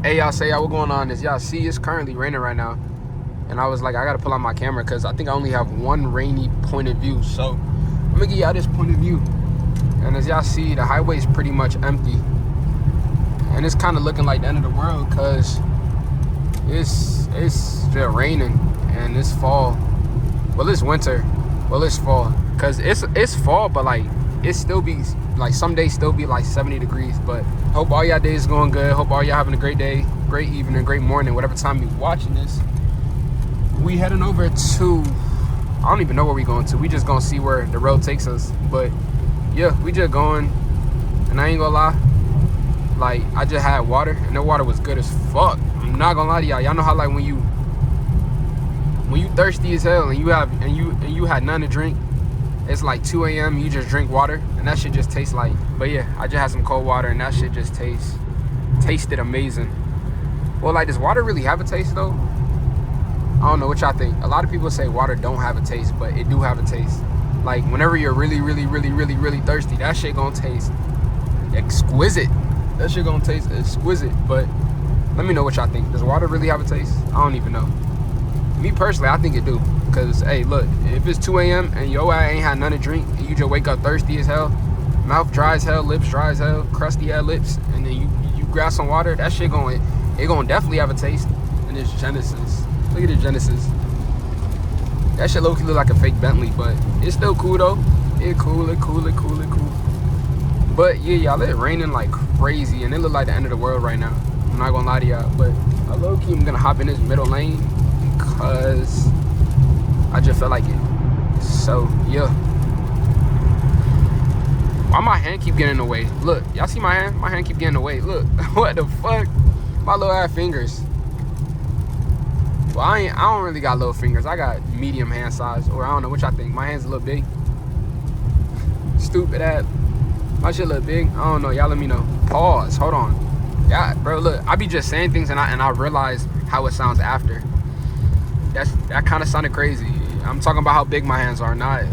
Hey, y'all, say y'all, what going on? Is y'all see it's currently raining right now, and I was like, I gotta pull out my camera because I think I only have one rainy point of view. So I'm gonna give y'all this point of view, and as y'all see, the highway is pretty much empty, and it's kind of looking like the end of the world because it's still raining and it's fall. Well, it's winter. Well, it's fall because it's fall, but like it still be like some days still be like 70 degrees. But hope all y'all days going good. Hope all y'all having a great day, great evening, great morning, whatever time you watching this. We heading over to, I don't even know where we going to. We just gonna see where the road takes us. But yeah, we just going, and I ain't gonna lie, like I just had water and the water was good as fuck. I'm not gonna lie to y'all. Y'all know how like when you thirsty as hell and you had none to drink, it's like 2 a.m. you just drink water and that shit just tastes like. But yeah, I just had some cold water and that shit just tasted amazing. Well, like, does water really have a taste though? I don't know what y'all think. A lot of people say water don't have a taste, but it do have a taste. Like whenever you're really thirsty, that shit gonna taste exquisite. That shit gonna taste exquisite. But let me know what y'all think. Does water really have a taste? I don't even know. Me personally, I think it do. Cause hey, look, if it's 2 a.m. and yo ain't had nothing to drink, and you just wake up thirsty as hell, mouth dry as hell, lips dry as hell, crusty ass lips, and then you grab some water, that shit gonna definitely have a taste. And it's Genesis. Look at the Genesis. That shit low-key look like a fake Bentley, but it's still cool though. It cool. But yeah, y'all, it raining like crazy, and it look like the end of the world right now. I'm not gonna lie to y'all, but I low-key am gonna hop in this middle lane because I just felt like it. So yeah. Why my hand keep getting in the way? Look, y'all see my hand? My hand keep getting in the way. Look, what the fuck? My little ass fingers. Well, I don't really got little fingers. I got medium hand size, or I don't know what y'all think. My hand's a little big. Stupid ass. My shit look big. I don't know. Y'all let me know. Pause. Hold on. Yeah, bro. Look, I be just saying things and I realize how it sounds after. That kind of sounded crazy. I'm talking about how big my hands are, not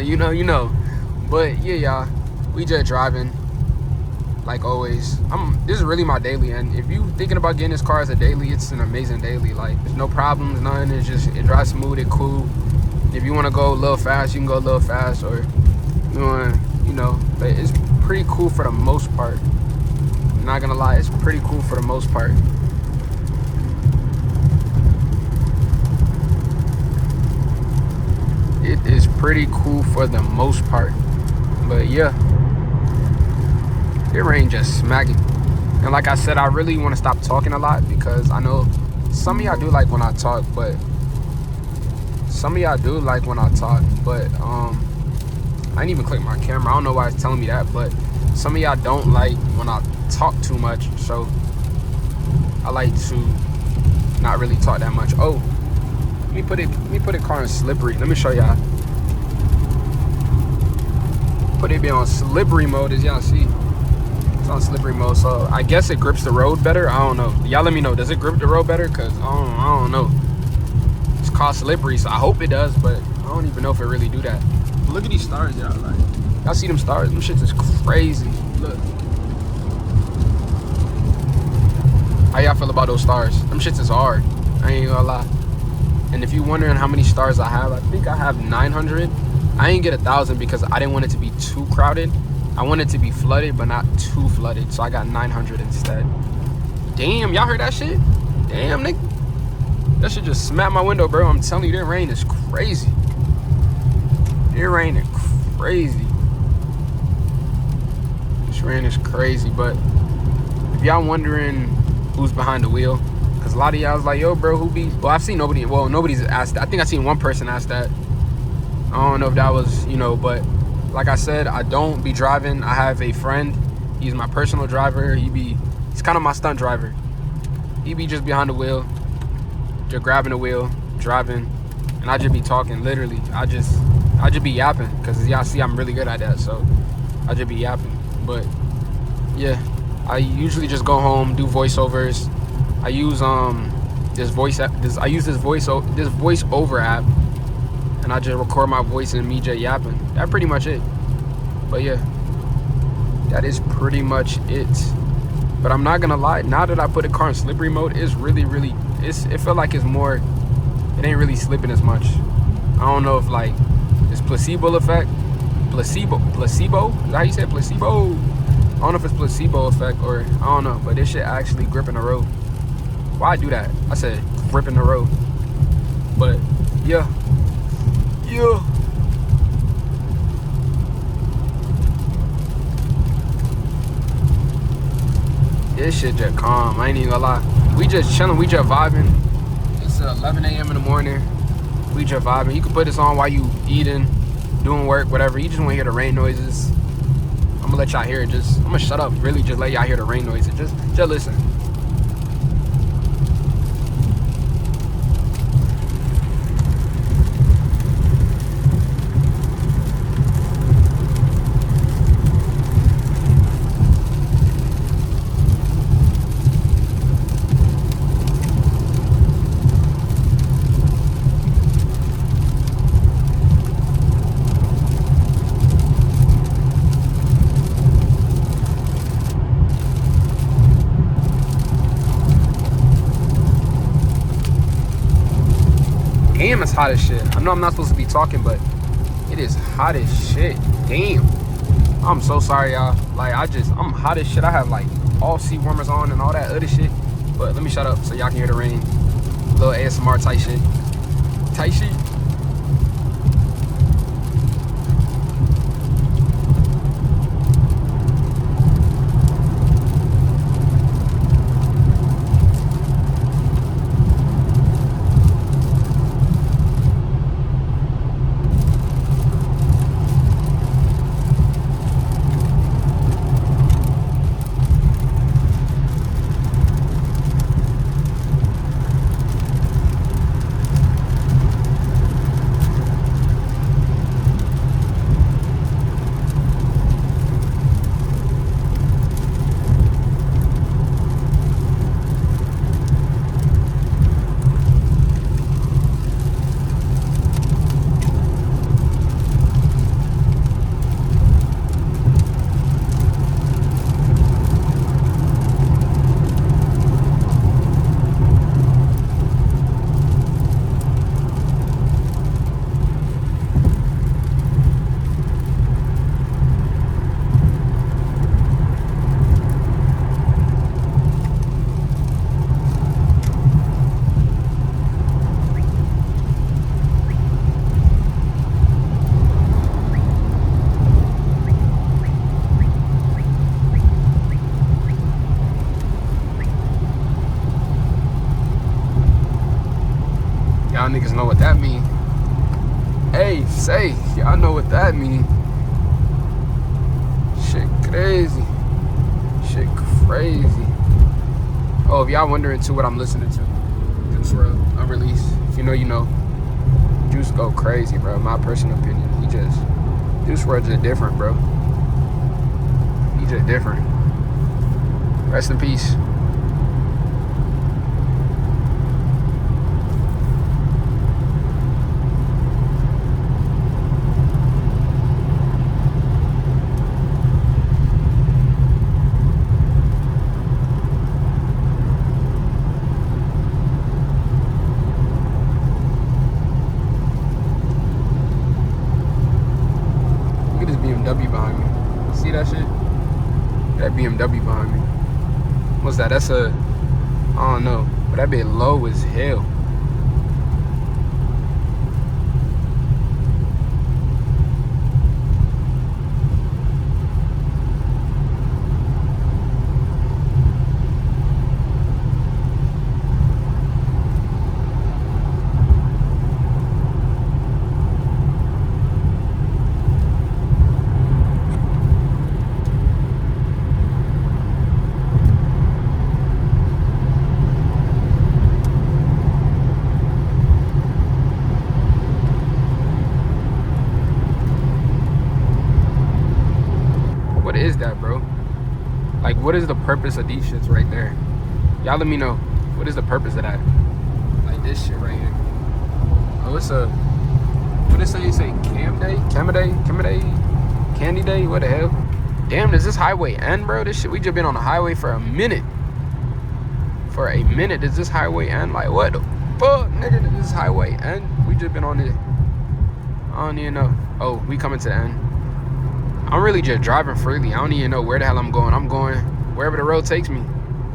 you know. But yeah, y'all, we just driving like always. This is really my daily, and if you thinking about getting this car as a daily, it's an amazing daily. Like there's no problems, nothing. It drives smooth, it cool. If you want to go a little fast, you can go a little fast, or you want, but it's pretty cool for the most part. I'm not gonna lie, it's pretty cool for the most part. It is pretty cool for the most part. But yeah, it rain just smacking. And like I said, I really want to stop talking a lot because I know some of y'all do like when I talk, but I didn't even click my camera. I don't know why it's telling me that, but some of y'all don't like when I talk too much, so I like to not really talk that much. Oh, let me put it car in slippery. Let me show y'all. Put it on slippery mode, as y'all see. It's on slippery mode, so I guess it grips the road better. I don't know. Y'all let me know. Does it grip the road better? Cause I don't know. It's called slippery, so I hope it does, but I don't even know if it really do that. But look at these stars, y'all. Like, y'all see them stars? Them shits is crazy. Look. How y'all feel about those stars? Them shits is hard. I ain't gonna lie. And if you're wondering how many stars I have, I think I have 900. I ain't get 1,000 because I didn't want it to be too crowded. I want it to be flooded, but not too flooded. So I got 900 instead. Damn, y'all heard that shit? Damn, nigga. That shit just smacked my window, bro. I'm telling you, that rain is crazy. It raining crazy. This rain is crazy, but if y'all wondering who's behind the wheel, because a lot of y'all was like, yo, bro, who be? Well, I've seen nobody. Well, nobody's asked that. I think I seen one person ask that. I don't know if that was, but like I said, I don't be driving. I have a friend. He's my personal driver. He's kind of my stunt driver. He be just behind the wheel, just grabbing the wheel, driving, and I just be talking. Literally, I just be yapping because y'all see I'm really good at that. So I just be yapping. But yeah, I usually just go home, do voiceovers. I use this voice over app, and I just record my voice and me just yapping. That's pretty much it. But yeah, that is pretty much it. But I'm not gonna lie, now that I put the car in slippery mode, it's really, it felt like it's more, it ain't really slipping as much. I don't know if like it's placebo effect. Placebo? Is that how you say placebo? I don't know if it's placebo effect or I don't know, but this shit actually gripping the road. Why I do that? I said gripping the road. But yeah. This shit just calm. I ain't even gonna lie. We just chilling. We just vibing. It's 11 a.m. in the morning. We just vibing. You can put this on while you eating, doing work, whatever. You just want to hear the rain noises. I'm gonna let y'all hear it. I'm gonna shut up. Really, just let y'all hear the rain noises. Just listen. Damn, it's hot as shit. I know I'm not supposed to be talking, but it is hot as shit. Damn. I'm so sorry, y'all. Like, I'm hot as shit. I have, like, all seat warmers on and all that other shit. But let me shut up so y'all can hear the rain. A little ASMR type shit. Tight shit. Y'all niggas know what that mean. Hey, say, y'all know what that mean. Shit crazy. Shit crazy. Oh, if y'all wondering too what I'm listening to, Juice WRLD, Unreleased. If you know, you know. Juice go crazy, bro. My personal opinion. Juice WRLD just different, bro. He just different. Rest in peace. BMW behind me. See that shit? That BMW behind me. What's that? That's a, I don't know, but that bit low as hell. What is that, bro? Like, what is the purpose of these shits right there? Y'all let me know. What is the purpose of that? Like this shit right here. Oh, it's a, what is it say? Cam day? Cam day? Candy day? What the hell? Damn, does this highway end, bro? This shit, we just been on the highway for a minute. For a minute, does this highway end? Like, what the fuck, nigga? Does this highway end? We just been on it. I don't even know. Oh, we coming to the end. I'm really just driving freely. I don't even know where the hell I'm going. I'm going wherever the road takes me.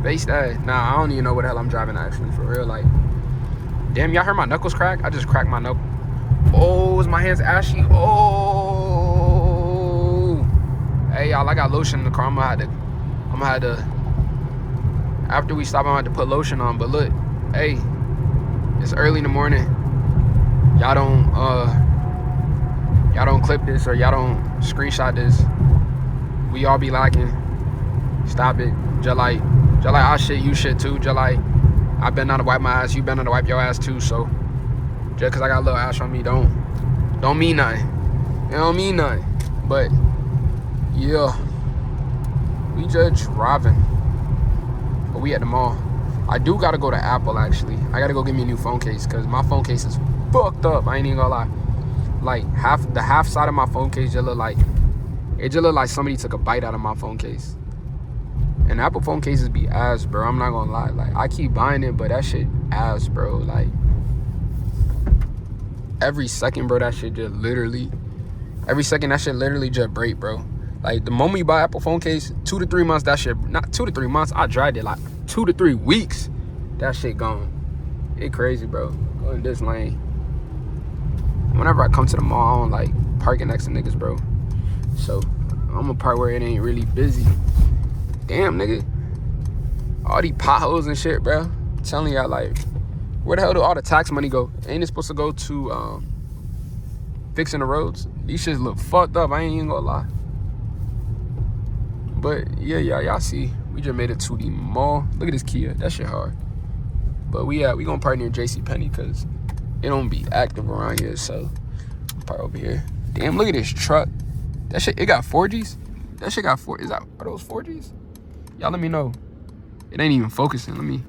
Base that. Nah, I don't even know where the hell I'm driving actually, for real. Like, damn, y'all heard my knuckles crack? I just cracked my knuckle. Oh, is my hands ashy? Oh. Hey, y'all, I got lotion in the car. I'm gonna have to, after we stop, I'm gonna have to put lotion on. But look, hey, it's early in the morning. Y'all don't clip this or y'all don't screenshot this. We all be lacking. Stop it. Just like I shit, you shit too. Just like I been on to wipe my ass, you been on to wipe your ass too. So just cause I got a little ash on me, don't mean nothing. It don't mean nothing. But yeah, we just driving. But we at the mall. I do gotta go to Apple actually. I gotta go get me a new phone case because my phone case is fucked up. I ain't even gonna lie. Like the half side of my phone case just look like somebody took a bite out of my phone case. And Apple phone cases be ass, bro. I'm not gonna lie. Like, I keep buying it, but that shit ass, bro. Like, every second, bro, that shit just literally just break, bro. Like, the moment you buy Apple phone case, 2 to 3 months, that shit, not 2 to 3 months, I tried it, like, 2 to 3 weeks, that shit gone. It crazy, bro. Go in this lane. Whenever I come to the mall, I don't like parking next to niggas, bro. So, I'm gonna park where it ain't really busy. Damn, nigga. All these potholes and shit, bro. I'm telling y'all, like, where the hell do all the tax money go? Ain't it supposed to go to fixing the roads? These shits look fucked up. I ain't even gonna lie. But yeah, y'all see, we just made it to the mall. Look at this Kia. That shit hard. But we gonna park near JCPenney because it don't be active around here. So park over here. Damn, look at this truck. That shit, it got 4Gs? That shit got 4. Are those 4Gs? Y'all let me know. It ain't even focusing. Let me.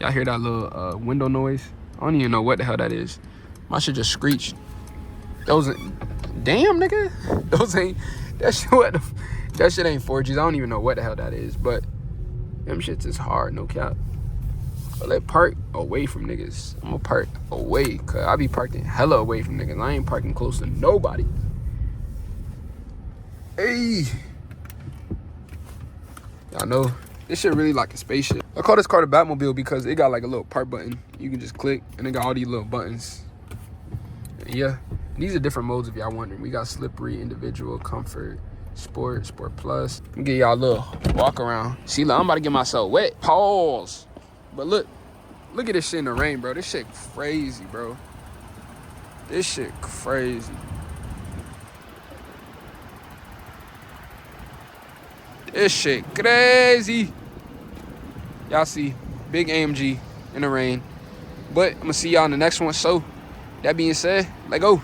Y'all hear that little window noise? I don't even know what the hell that is. My shit just screeched. Those, damn, nigga. Those ain't, that shit ain't 4Gs. I don't even know what the hell that is. But them shits is hard, no cap. But let's park away from niggas. I'm gonna park away, cause I be parking hella away from niggas. I ain't parking close to nobody. Hey. Y'all know, this shit really like a spaceship. I call this car the Batmobile because it got like a little park button. You can just click, and it got all these little buttons. And yeah, these are different modes if y'all wondering. We got slippery, individual, comfort, sport, sport plus. Let me get y'all a little walk around. See, look, I'm about to get myself wet. Pause. But look at this shit in the rain, bro. This shit crazy, bro. This shit crazy. This shit crazy. Y'all see, big AMG in the rain. But I'm gonna see y'all in the next one. So, that being said, let go.